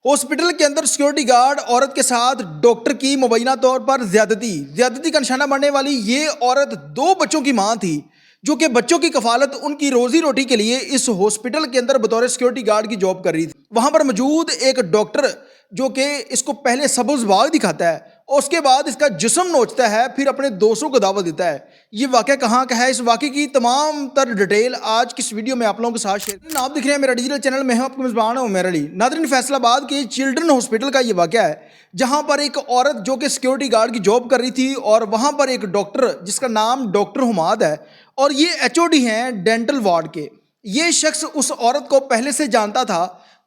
Hospital के अंदर security guard औरत के साथ डॉक्टर की मुबैना तौर पर ज्यादती का निशाना बनने वाली ये औरत दो बच्चों की मां थी, जो कि बच्चों की कफालत उनकी रोजी रोटी के लिए इस हॉस्पिटल के अंदर बतौर सिक्योरिटी गार्ड की जॉब कर रही थी। वहां पर मौजूद एक डॉक्टर जो कि इसको पहले सब्ज बाग दिखाता है और उसके बाद इसका जिस्म नोचता है, फिर अपने दोस्तों को दावत देता है। ये वाक़या कहाँ का है, इस वाक़े की तमाम तर डिटेल आज की इस वीडियो में आप लोगों के साथ शेयर। आप दिख रहे हैं मेरा डिजिटल चैनल में, हूं आपको मेज़बान हूं उमर अली। नाज़रीन, फैसलाबाद के चिल्ड्रन हॉस्पिटल का ये वाक़या है, जहां पर एक औरत जो कि सिक्योरिटी गार्ड की जॉब कर रही थी और वहां पर एक डॉक्टर जिसका नाम डॉक्टर हुमाद है और ये एचओडी हैं डेंटल वार्ड के। ये शख्स उस औरत को पहले से जानता था,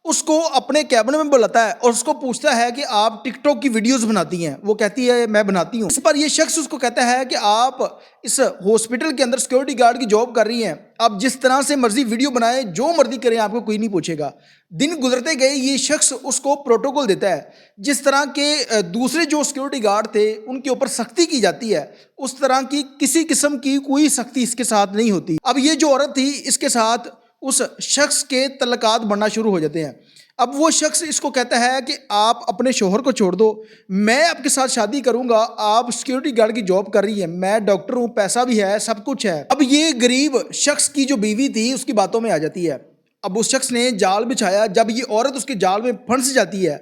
उसको अपने कैबिन में बुलाता है और उसको पूछता है कि आप टिकटॉक की वीडियोस बनाती हैं। वो कहती है मैं बनाती हूँ। इस पर ये शख्स उसको कहता है कि आप इस हॉस्पिटल के अंदर सिक्योरिटी गार्ड की जॉब कर रही हैं, आप जिस तरह से मर्जी वीडियो बनाएं, जो मर्जी करें, आपको कोई नहीं पूछेगा। दिन गुजरते गए ये शख्स उसको प्रोटोकॉल देता है, जिस तरह के दूसरे जो सिक्योरिटी गार्ड थे उनके ऊपर सख्ती की जाती है, उस तरह की किसी किस्म की कोई सख्ती इसके साथ नहीं होती। अब ये जो औरत थी, इसके साथ उस शख्स के तल्लकात बढ़ना शुरू हो जाते हैं। अब वो शख्स इसको कहता है कि आप अपने शोहर को छोड़ दो, मैं आपके साथ शादी करूंगा, आप सिक्योरिटी गार्ड की जॉब कर रही है, मैं डॉक्टर हूं, पैसा भी है, सब कुछ है। अब ये गरीब शख्स की जो बीवी थी उसकी बातों में आ जाती है। अब उस शख्स ने जाल बिछाया, जब ये औरत उसके जाल में फंस जाती है,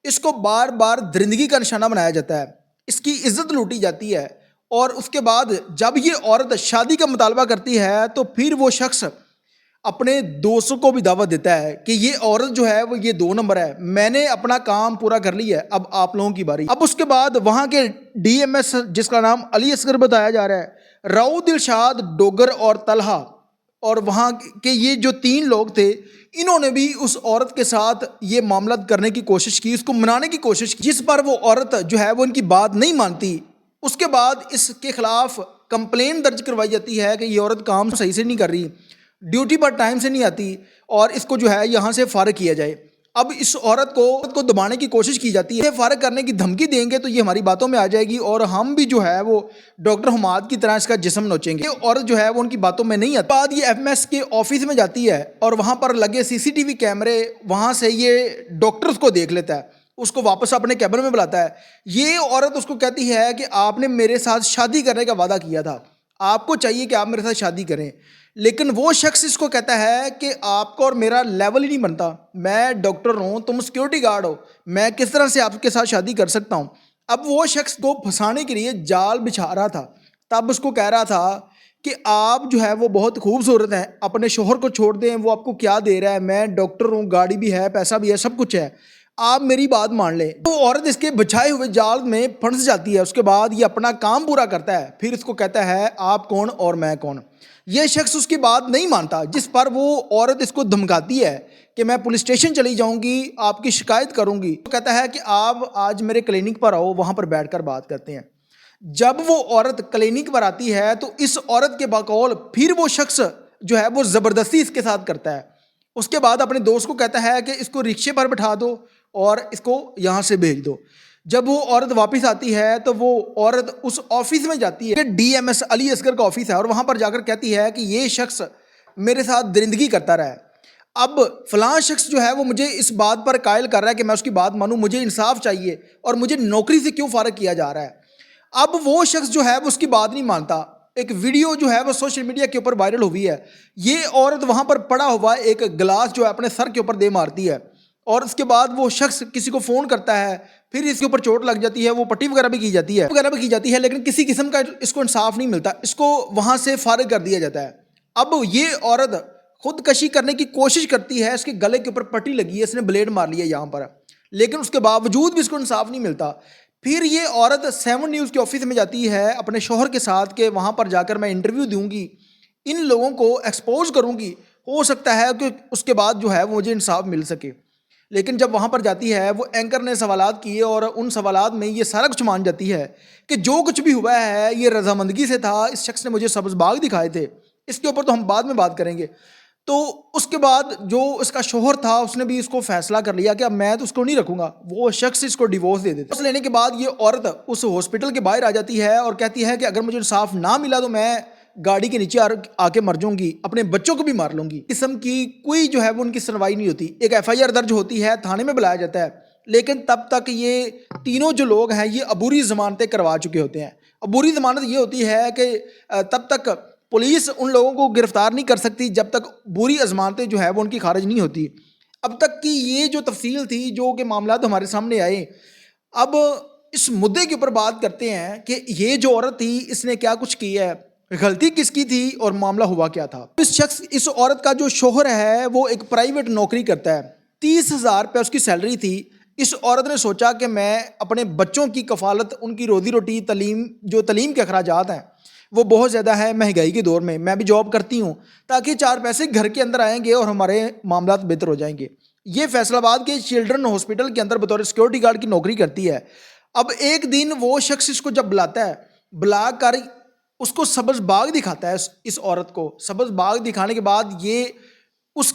इसको बार बार दरिंदगी का निशाना बनाया जाता है, इसकी इज्जत लूटी जाती है। और उसके बाद जब ये औरत शादी का मुतालबा करती है तो फिर वो शख्स अपने दोस्तों को भी दावत देता है कि ये औरत जो है वो ये 2 नंबर है, मैंने अपना काम पूरा कर लिया है, अब आप लोगों की बारी। अब उसके बाद वहाँ के डीएमएस जिसका नाम अली असगर बताया जा रहा है, राउ दिलशाद, डोगर और तलहा, और वहाँ के ये जो 3 लोग थे, इन्होंने भी उस औरत के साथ ये मामला करने की कोशिश की, उसको मनाने की कोशिश की, जिस पर वो औरत जो है वो इनकी बात नहीं मानती। उसके बाद इसके खिलाफ कंप्लेन दर्ज करवाई जाती है कि ये औरत काम सही से नहीं कर रही, ड्यूटी पर टाइम से नहीं आती और इसको जो है यहाँ से फारिग किया जाए। अब इस औरत को दबाने की कोशिश की जाती है, फारिग करने की धमकी देंगे तो ये हमारी बातों में आ जाएगी और हम भी जो है वो डॉक्टर हुमाद की तरह इसका जिस्म नोचेंगे। ये औरत जो है वो उनकी बातों में नहीं आती। बाद ये एफएमएस के ऑफिस में जाती है और वहाँ पर लगे सीसीटीवी कैमरे, वहाँ से ये डॉक्टर उसको देख लेता है, उसको वापस अपने कैबिन में बुलाता है। ये औरत उसको कहती है कि आपने मेरे साथ शादी करने का वादा किया था, आपको चाहिए कि आप मेरे साथ शादी करें। लेकिन वो शख्स इसको कहता है कि आपका और मेरा लेवल ही नहीं बनता, मैं डॉक्टर हूँ, तुम सिक्योरिटी गार्ड हो, मैं किस तरह से आपके साथ शादी कर सकता हूँ। अब वो शख्स को फंसाने के लिए जाल बिछा रहा था, तब उसको कह रहा था कि आप जो है वो बहुत खूबसूरत हैं, अपने शोहर को छोड़ दें, वो आपको क्या दे रहा है, मैं डॉक्टर हूँ, गाड़ी भी है, पैसा भी है, सब कुछ है, आप मेरी बात मान लें। तो औरत इसके बिछाए हुए जाल में फंस जाती है। उसके बाद ये अपना काम पूरा करता है, फिर इसको कहता है आप कौन और मैं कौन। ये शख्स उसकी बात नहीं मानता, जिस पर वो औरत इसको धमकाती है कि मैं पुलिस स्टेशन चली जाऊंगी, आपकी शिकायत करूंगी। तो कहता है कि आप आज मेरे क्लिनिक पर आओ, वहां पर बैठकर बात करते हैं। जब वो औरत क्लिनिक पर आती है तो इस औरत के बकौल फिर वो शख्स जो है वो ज़बरदस्ती इसके साथ करता है। उसके बाद अपने दोस्त को कहता है कि इसको रिक्शे पर बैठा दो और इसको यहाँ से भेज दो। जब वो औरत वापस आती है तो वो औरत उस ऑफिस में जाती है कि डीएमएस अली असगर का ऑफिस है, और वहाँ पर जाकर कहती है कि ये शख्स मेरे साथ दरिंदगी करता रहा है। अब फलां शख्स जो है वो मुझे इस बात पर कायल कर रहा है कि मैं उसकी बात मानूं, मुझे इंसाफ चाहिए और मुझे नौकरी से क्यों फारिग किया जा रहा है। अब वो शख्स जो है वो उसकी बात नहीं मानता। एक वीडियो जो है वो सोशल मीडिया के ऊपर वायरल हुई है। ये औरत वहाँ पर पड़ा हुआ एक गिलास जो है अपने सर के ऊपर दे मारती है और उसके बाद वो शख्स किसी को फ़ोन करता है, फिर इसके ऊपर चोट लग जाती है, वो पट्टी वगैरह भी की जाती है, लेकिन किसी किस्म का इसको इंसाफ नहीं मिलता, इसको वहाँ से फारिग कर दिया जाता है। अब ये औरत खुदकशी करने की कोशिश करती है, इसके गले के ऊपर पट्टी लगी है, इसने ब्लेड मार लिया यहाँ पर, लेकिन उसके बावजूद भी इसको इंसाफ नहीं मिलता। फिर ये औरत 7 न्यूज़ के ऑफिस में जाती है अपने शोहर के साथ कि वहाँ पर जाकर मैं इंटरव्यू दूंगी, इन लोगों को एक्सपोज करूँगी, हो सकता है कि उसके बाद जो है वो मुझे इंसाफ मिल सके। लेकिन जब वहाँ पर जाती है, वो एंकर ने सवालात किए और उन सवालात में ये सारा कुछ मान जाती है कि जो कुछ भी हुआ है ये रजामंदगी से था, इस शख्स ने मुझे सब्ज़ बाग दिखाए थे, इसके ऊपर तो हम बाद में बात करेंगे। तो उसके बाद जो इसका शोहर था उसने भी इसको फैसला कर लिया कि अब मैं तो उसको नहीं रखूंगा, वो शख्स इसको डिवोर्स दे देता है। लेने के बाद ये औरत उस हॉस्पिटल के बाहर आ जाती है और कहती है कि अगर मुझे इंसाफ ना मिला तो मैं گاڑی کے نیچے آ کے مر جاؤں گی, اپنے بچوں کو بھی مار لوں گی. قسم کی کوئی جو ہے وہ ان کی سنوائی نہیں ہوتی. ایک FIR درج ہوتی ہے, تھانے میں بلایا جاتا ہے, لیکن تب تک یہ تینوں جو لوگ ہیں یہ عبوری ضمانتیں کروا چکے ہوتے ہیں. عبوری ضمانت یہ ہوتی ہے کہ تب تک پولیس ان لوگوں کو گرفتار نہیں کر سکتی جب تک عبوری ضمانتیں جو ہے وہ ان کی خارج نہیں ہوتی. اب تک کی یہ جو تفصیل تھی, جو کہ معاملات ہمارے سامنے آئے. اب اس مدعے کے اوپر بات کرتے ہیں کہ یہ جو عورت تھی اس نے کیا کچھ کیا ہے, غلطی کس کی تھی اور معاملہ ہوا کیا تھا. اس عورت کا جو شوہر ہے وہ ایک پرائیویٹ نوکری کرتا ہے, 30,000 روپے اس کی سیلری تھی. اس عورت نے سوچا کہ میں اپنے بچوں کی کفالت, ان کی روزی روٹی, تعلیم کے اخراجات ہیں وہ بہت زیادہ ہے مہنگائی کے دور میں بھی جاب کرتی ہوں تاکہ 4 پیسے گھر کے اندر آئیں گے اور ہمارے معاملات بہتر ہو جائیں گے. یہ فیصل آباد کے چلڈرن ہاسپٹل کے اندر بطور سیکورٹی گارڈ کی نوکری کرتی ہے. اب ایک دن وہ شخص اس کو جب بلاتا ہے, بلا کر اس کو سبز باغ دکھاتا ہے. اس عورت کو سبز باغ دکھانے کے بعد یہ اس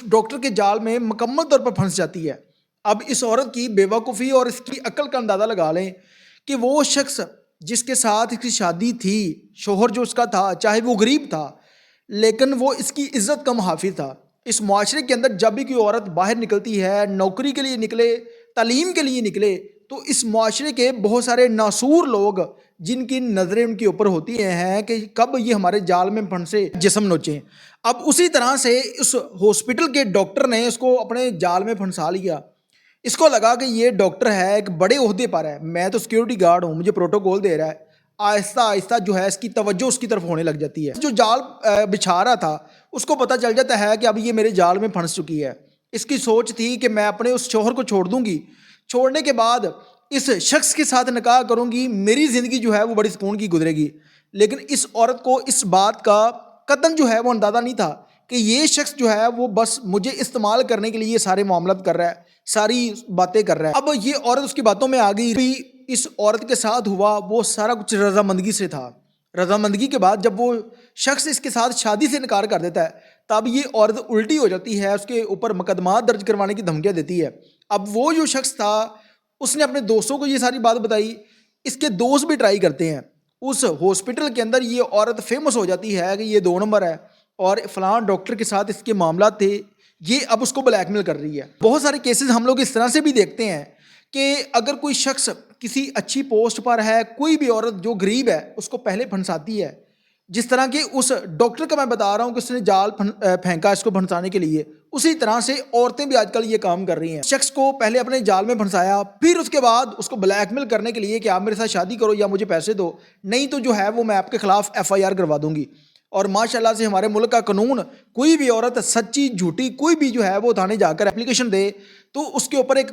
ڈاکٹر کے جال میں مکمل طور پر پھنس جاتی ہے. اب اس عورت کی بے وقوفی اور اس کی عقل کا اندازہ لگا لیں کہ وہ شخص جس کے ساتھ اس کی شادی تھی, شوہر جو اس کا تھا, چاہے وہ غریب تھا لیکن وہ اس کی عزت کا محافظ تھا. اس معاشرے کے اندر جب بھی کوئی عورت باہر نکلتی ہے, نوکری کے لیے نکلے, تعلیم کے لیے نکلے, تو اس معاشرے کے بہت سارے ناسور لوگ جن کی نظریں ان کے اوپر ہوتی ہیں کہ کب یہ ہمارے جال میں پھنسے جسم نوچیں. اب اسی طرح سے اس ہاسپٹل کے ڈاکٹر نے اس کو اپنے جال میں پھنسا لیا. اس کو لگا کہ یہ ڈاکٹر ہے, ایک بڑے عہدے پر ہے, میں تو سیکیورٹی گارڈ ہوں, مجھے پروٹوکول دے رہا ہے. آہستہ آہستہ جو ہے اس کی توجہ اس کی طرف ہونے لگ جاتی ہے. جو جال بچھا رہا تھا اس کو پتہ چل جاتا ہے کہ اب یہ میرے جال میں پھنس چکی ہے. اس کی سوچ تھی کہ میں اپنے اس شوہر کو چھوڑ دوں گی, چھوڑنے کے بعد اس شخص کے ساتھ نکاح کروں گی, میری زندگی جو ہے وہ بڑی سکون کی گزرے گی. لیکن اس عورت کو اس بات کا قطعاً جو ہے وہ اندازہ نہیں تھا کہ یہ شخص جو ہے وہ بس مجھے استعمال کرنے کے لیے یہ سارے معاملات کر رہا ہے, ساری باتیں کر رہا ہے. اب یہ عورت اس کی باتوں میں آ گئی. اس عورت کے ساتھ ہوا وہ سارا کچھ رضامندگی سے تھا. رضامندگی کے بعد جب وہ شخص اس کے ساتھ شادی سے انکار کر دیتا ہے تب یہ عورت الٹی ہو جاتی ہے, اس کے اوپر مقدمات درج کروانے کی دھمکیاں دیتی ہے. اب وہ جو شخص تھا اس نے اپنے دوستوں کو یہ ساری بات بتائی. اس کے دوست بھی ٹرائی کرتے ہیں. اس ہاسپٹل کے اندر یہ عورت فیمس ہو جاتی ہے کہ یہ 2 نمبر ہے اور فلاں ڈاکٹر کے ساتھ اس کے معاملات تھے. یہ اب اس کو بلیک میل کر رہی ہے. بہت سارے کیسز ہم لوگ اس طرح سے بھی دیکھتے ہیں کہ اگر کوئی شخص کسی اچھی پوسٹ پر ہے, کوئی بھی عورت جو غریب ہے اس کو پہلے پھنساتی ہے. جس طرح کہ اس ڈاکٹر کا میں بتا رہا ہوں کہ اس نے جال پھینکا اس کو پھنسانے کے لیے, اسی طرح سے عورتیں بھی آج کل یہ کام کر رہی ہیں. شخص کو پہلے اپنے جال میں پھنسایا, پھر اس کے بعد اس کو بلیک میل کرنے کے لیے کہ آپ میرے ساتھ شادی کرو یا مجھے پیسے دو, نہیں تو جو ہے وہ میں آپ کے خلاف FIR کروا دوں گی. اور ماشاءاللہ سے ہمارے ملک کا قانون, کوئی بھی عورت سچی جھوٹی کوئی بھی جو ہے وہ تھانے جا کر اپلیکیشن دے تو اس کے اوپر ایک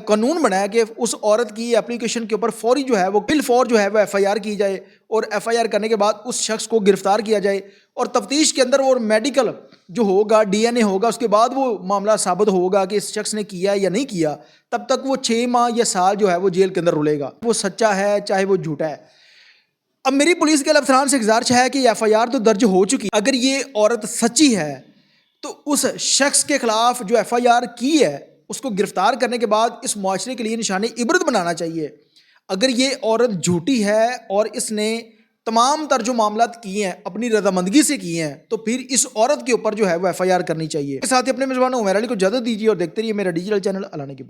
قانون بنایا کہ اس عورت کی اپلیکیشن کے اوپر فوری جو ہے وہ بالفور جو ہے وہ FIR کی جائے, اور FIR کرنے کے بعد اس شخص کو گرفتار کیا جائے, اور تفتیش کے اندر اور میڈیکل جو ہوگا, DNA ہوگا, اس کے بعد وہ معاملہ ثابت ہوگا کہ اس شخص نے کیا یا نہیں کیا. تب تک وہ 6 ماہ یا سال جو ہے وہ جیل کے اندر رلے گا, وہ سچا ہے چاہے وہ جھوٹا ہے. اب میری پولیس کے افسران سے گزارش ہے کہ FIR تو درج ہو چکی, اگر یہ عورت سچی ہے تو اس شخص کے خلاف جو FIR کی ہے اس کو گرفتار کرنے کے بعد اس معاشرے کے لیے نشان عبرت بنانا چاہیے. اگر یہ عورت جھوٹی ہے اور اس نے تمام تر جو معاملات کیے ہیں اپنی رضامندگی سے کیے ہیں تو پھر اس عورت کے اوپر جو ہے وہ FIR کرنی چاہیے. اس کے ساتھ ہی اپنے میزبان عمیر علی کو اجازت دیجیے اور دیکھتے رہیے میرا ڈیجیٹل چینل الانے کی.